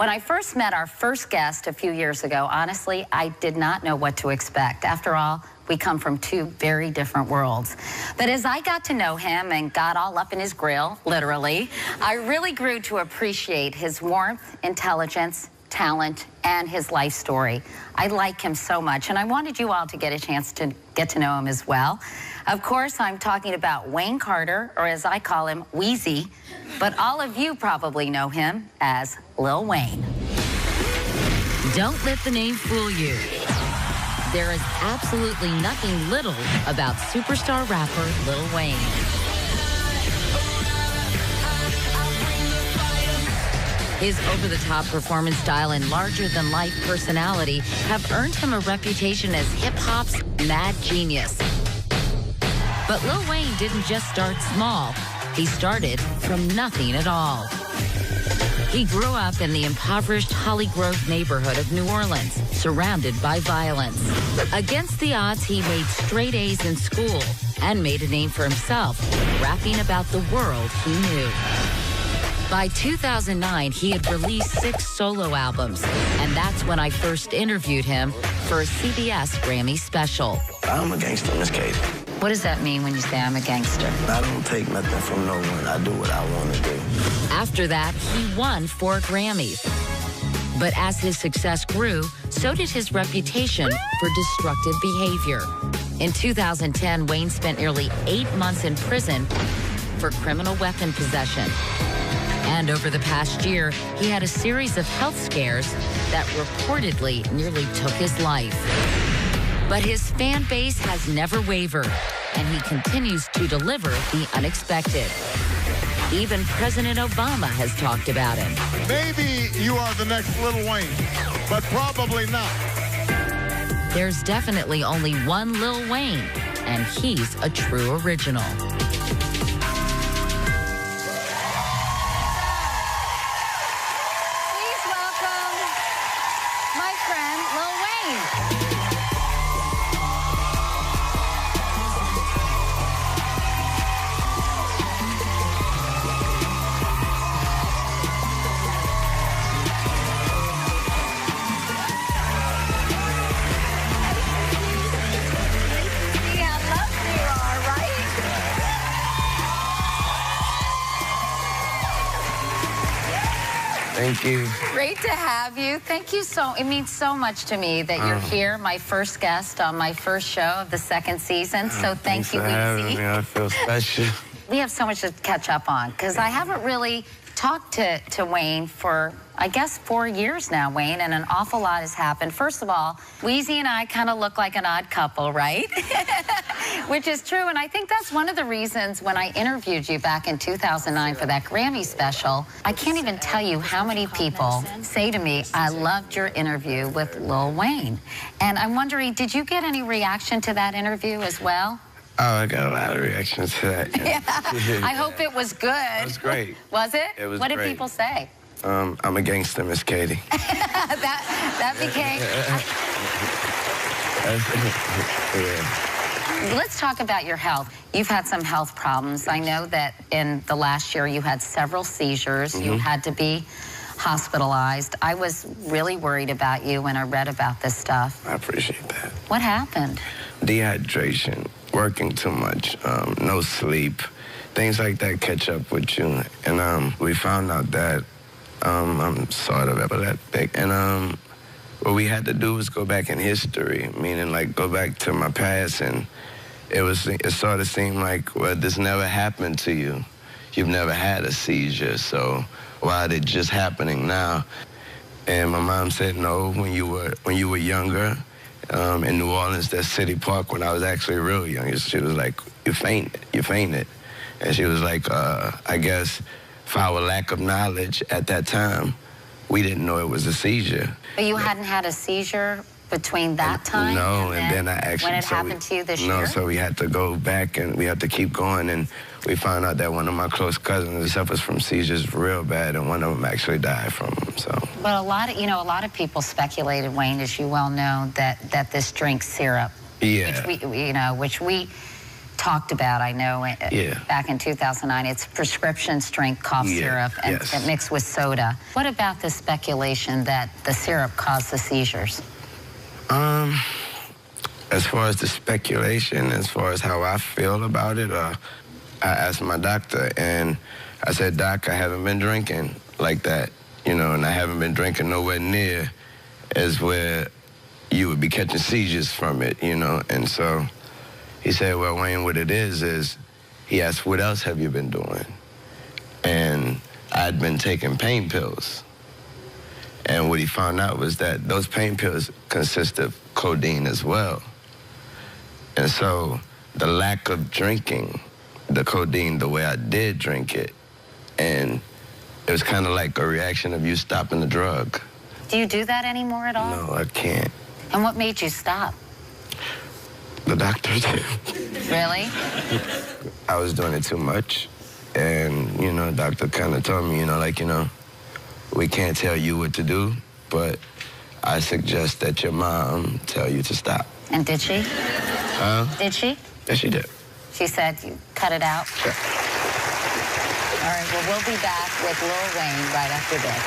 When I first met our first guest a few years ago, honestly, I did not know what to expect. After all, we come from two very different worlds. But as I got to know him and got all up in his grill, literally, I really grew to appreciate his warmth, intelligence, talent, and his life story. I like him so much, and I wanted you all to get a chance to get to know him as well. Of course, I'm talking about Wayne Carter, or as I call him, Wheezy, but all of you probably know him as Lil Wayne. Don't let the name fool you. There is absolutely nothing little about superstar rapper Lil Wayne. His over-the-top performance style and larger-than-life personality have earned him a reputation as hip-hop's mad genius. But Lil Wayne didn't just start small. He started from nothing at all. He grew up in the impoverished Holly Grove neighborhood of New Orleans, surrounded by violence. Against the odds, he made straight A's in school and made a name for himself, rapping about the world he knew. By 2009, he had released 6 solo albums, and that's when I first interviewed him for a CBS Grammy special. I'm a gangster, Miss Katie. What does that mean when you say I'm a gangster? I don't take nothing from no one. I do what I want to do. After that, he won 4 Grammys. But as his success grew, so did his reputation for destructive behavior. In 2010, Wayne spent nearly 8 months in prison for criminal weapon possession. And over the past year, he had a series of health scares that reportedly nearly took his life. But his fan base has never wavered, and he continues to deliver the unexpected. Even President Obama has talked about him. Maybe you are the next Lil Wayne, but probably not. There's definitely only one Lil Wayne, and he's a true original. Please welcome my friend, Lil Wayne. Thank you. Great to have you. Thank you it means so much to me that you're here, my first guest on my first show of the 2nd season. So thank you, Wheezy. Thanks for having me. I feel special. We have so much to catch up on because I haven't really talked to Wayne for, I guess, 4 years now, Wayne, and an awful lot has happened. First of all, Wheezy and I kind of look like an odd couple, right? Which is true, and I think that's one of the reasons when I interviewed you back in 2009 for that Grammy special, I can't even tell you how many people say to me, I loved your interview with Lil Wayne. And I'm wondering, did you get any reaction to that interview as well? Oh, I got a lot of reactions to that. Yeah. I hope it was good. It was great. Was it? It was What great. did people say? I'm a gangster, Miss Katie. that became... Yeah. Let's talk about your health. You've had some health problems. I know that in the last year you had several seizures. You had to be hospitalized. I was really worried about you when I read about this stuff. I appreciate that. What happened? Dehydration, working too much, no sleep, things like that catch up with you. And we found out that I'm sort of epileptic. And what we had to do was go back in history, meaning like go back to my past, and it sort of seemed like, well, this never happened to you. You've never had a seizure, so why is it just happening now? And my mom said, no, when you were younger, in New Orleans, that City Park, when I was actually real young, she was like, you fainted. And she was like, I guess for our lack of knowledge at that time, we didn't know it was a seizure. But you hadn't had a seizure between that time? No, and then I actually... When it happened to you this year? No, so we had to go back and we had to keep going, and we found out that one of my close cousins suffers from seizures real bad, and one of them actually died from them, so... But a lot of people speculated, Wayne, as you well know, that this drink syrup, yeah, which we talked about, I know, back in 2009. It's prescription strength cough syrup and mixed with soda. What about the speculation that the syrup caused the seizures? As far as the speculation, as far as how I feel about it, I asked my doctor, and I said, Doc, I haven't been drinking like that, you know, and I haven't been drinking nowhere near as where you would be catching seizures from it, you know. And so he said, well, Wayne, what it is he asked, what else have you been doing? And I'd been taking pain pills. And what he found out was that those pain pills consist of codeine as well. And so the lack of drinking the codeine the way I did drink it, and it was kind of like a reaction of you stopping the drug. Do you do that anymore at all? No, I can't. And what made you stop? The doctor did. Really? I was doing it too much. And, you know, the doctor kind of told me, you know, like, you know, we can't tell you what to do, but I suggest that your mom tell you to stop. And did she? Did she? Yes, she did. She said you cut it out? Yeah. All right, well, we'll be back with Lil Wayne right after this.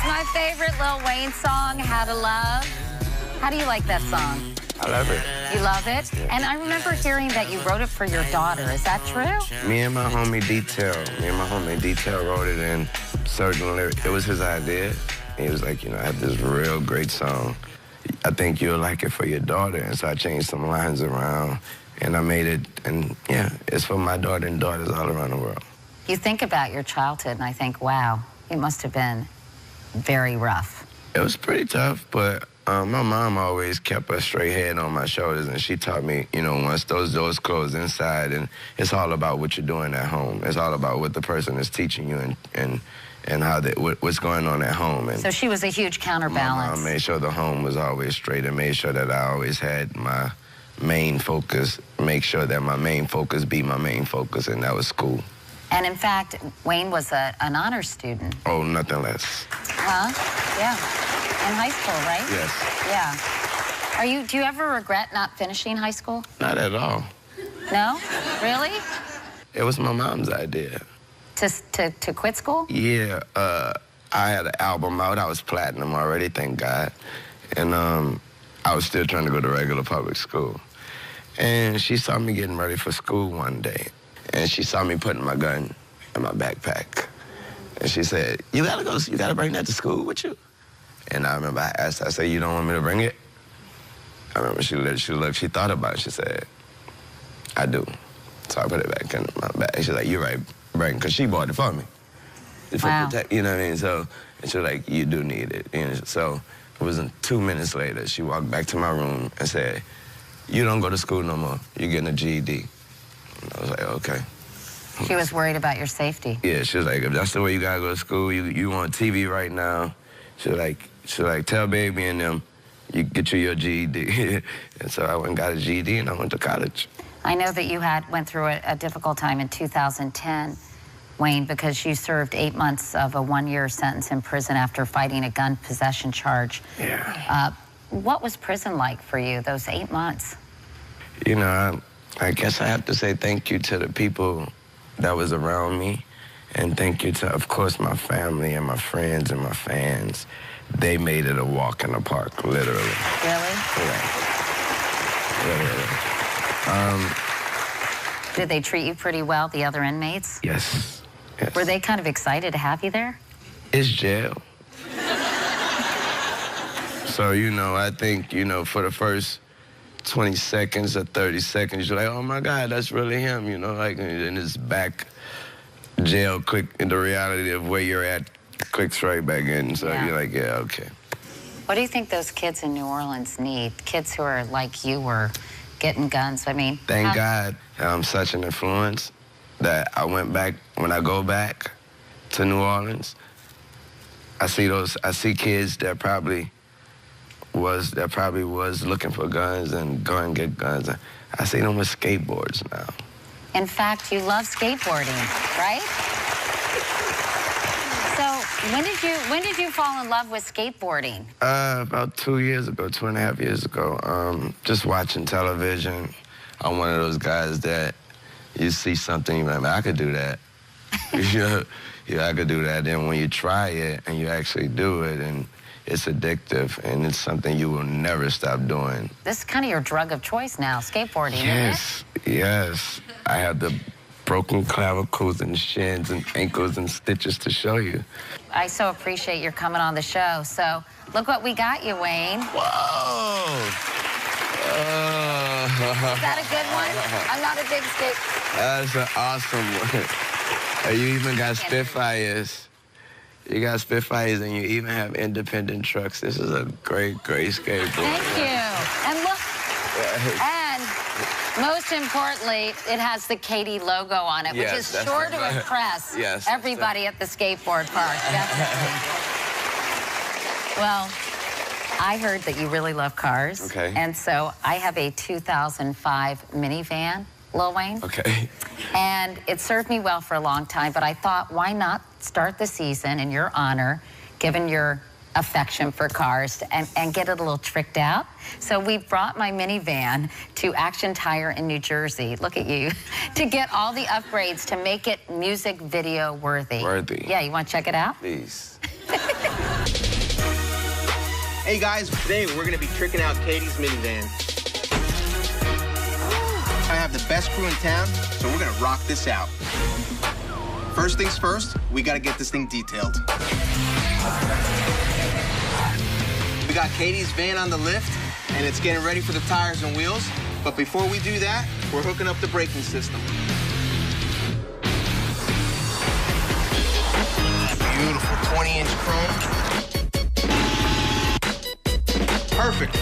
My favorite Lil Wayne song, How to Love. How do you like that song? I love it. You love it? Yeah. And I remember hearing that you wrote it for your daughter. Is that true? Me and my homie Detail wrote it in certain lyrics. It was his idea. He was like, you know, I have this real great song. I think you'll like it for your daughter. And so I changed some lines around, and I made it, and yeah, it's for my daughter and daughters all around the world. You think about your childhood, and I think, wow, it must have been very rough. It was pretty tough, but my mom always kept a straight head on my shoulders, and she taught me, you know, once those doors close inside, and it's all about what you're doing at home. It's all about what the person is teaching you and how what's going on at home. And so she was a huge counterbalance. My mom made sure the home was always straight and made sure that I always had my main focus, make sure that my main focus be my main focus, and that was school. And in fact, Wayne was an honors student. Oh, nothing less. Huh? Yeah. In high school, right? Yes. Yeah. Do you ever regret not finishing high school? Not at all. No? Really? It was my mom's idea. To quit school? Yeah. I had an album out. I was platinum already, thank God. And I was still trying to go to regular public school. And she saw me getting ready for school one day. And she saw me putting my gun in my backpack. And she said, you gotta bring that to school with you? And I remember I asked her, I said, you don't want me to bring it? I remember she looked, she thought about it, she said, I do. So I put it back in my bag. She's like, you're right, bring, because she bought it for me. Wow. You know what I mean? So, and she was like, you do need it. And so it wasn't 2 minutes later, she walked back to my room and said, you don't go to school no more, you're getting a GED. And I was like, okay. She was worried about your safety. Yeah, she was like, if that's the way you gotta go to school, you on TV right now. She was like, tell baby and them, you get you your GED. And so I went and got a GED and I went to college. I know that you went through a difficult time in 2010, Wayne, because you served 8 months of a 1-year sentence in prison after fighting a gun possession charge. Yeah. What was prison like for you, those 8 months? You know, I guess I have to say thank you to the people that was around me, and thank you to, of course, my family and my friends and my fans. They made it a walk in the park, literally. Really? Yeah. Literally. Did they treat you pretty well, the other inmates? Yes. Yes. Were they kind of excited to have you there? It's jail. So, you know, I think, you know, for the first 20 seconds or 30 seconds, you're like, oh my God, that's really him, you know, like, and it's back, jail, click, into reality of where you're at, clicks right back in, so you're like, yeah, okay. What do you think those kids in New Orleans need? Kids who are like you were getting guns, I mean. Thank God I'm such an influence that I went back, when I go back to New Orleans, I see kids that probably was looking for guns and go and get guns. I see them with skateboards now. In fact, you love skateboarding, right? So when did you fall in love with skateboarding? About 2 years ago, 2.5 years ago. Just watching television. I'm one of those guys that you see something, you're like, I could do that. Yeah, I could do that. Then when you try it and you actually do it, and it's addictive, and it's something you will never stop doing. This is kind of your drug of choice now, skateboarding, Yes, isn't it? Yes. I have the broken clavicles and shins and ankles and stitches to show you. I so appreciate your coming on the show. So look what we got you, Wayne. Whoa! Is that a good one? I'm not a big skate. That's an awesome one. You even got Spitfires. You got Spitfires, and you even have independent trucks. This is a great, great skateboard. Thank you. And look, and most importantly, it has the Katie logo on it, which is sure to impress everybody at the skateboard park, definitely. Well, I heard that you really love cars. Okay. And so I have a 2005 minivan, Lil Wayne. Okay. And it served me well for a long time, but I thought, why not start the season in your honor, given your affection for cars, and get it a little tricked out. So we brought my minivan to Action Tire in New Jersey, look at you, to get all the upgrades to make it music video worthy. Yeah, you want to check it out? Please. Hey guys, today we're gonna be tricking out Katie's minivan. I have the best crew in town, so we're gonna rock this out. First things first, we gotta get this thing detailed. We got Katie's van on the lift, and it's getting ready for the tires and wheels. But before we do that, we're hooking up the braking system. Beautiful 20-inch chrome. Perfect.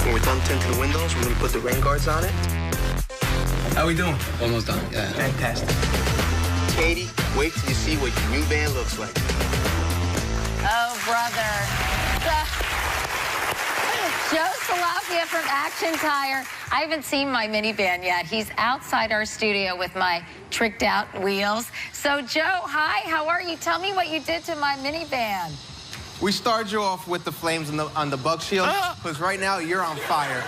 When we're done tinting the windows, we're gonna put the rain guards on it. How we doing? Almost done, yeah. Fantastic. Katie, wait till you see what your new van looks like. Oh, brother. Joe Salafia from Action Tire. I haven't seen my minivan yet. He's outside our studio with my tricked out wheels. So, Joe, hi, how are you? Tell me what you did to my minivan. We started you off with the flames on the bug shield, because right now you're on fire.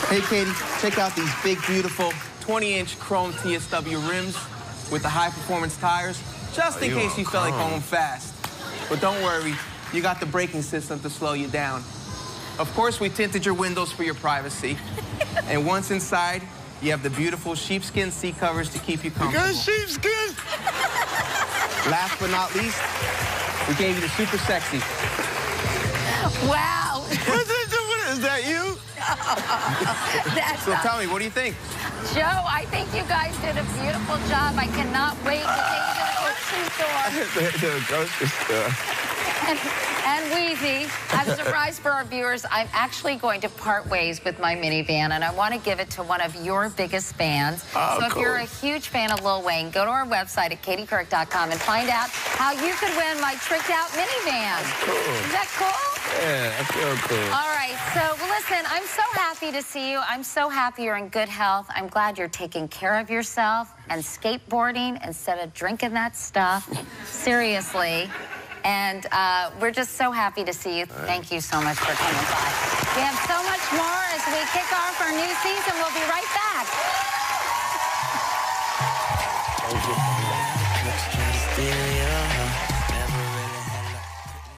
Hey, Katie, check out these big, beautiful 20-inch chrome TSW rims with the high-performance tires, just in case you felt like going fast. But don't worry, you got the braking system to slow you down. Of course, we tinted your windows for your privacy. And once inside, you have the beautiful sheepskin seat covers to keep you comfortable. Good sheepskin! Last but not least, we gave you the super sexy. Wow. Is that you? So tell me, what do you think? Joe, I think you guys did a beautiful job. I cannot wait to take you to the grocery store. The grocery store. And Wheezy, as a surprise for our viewers, I'm actually going to part ways with my minivan, and I want to give it to one of your biggest fans. So if you're a huge fan of Lil Wayne, go to our website at katiekirk.com and find out how you could win my tricked out minivan. Is that cool? Yeah, I feel cool. All right, so well, listen, I'm so happy to see you. I'm so happy you're in good health. I'm glad you're taking care of yourself and skateboarding instead of drinking that stuff. Seriously. And we're just so happy to see you. Thank you so much for coming by. We have so much more as we kick off our new season. We'll be right back. Thank you.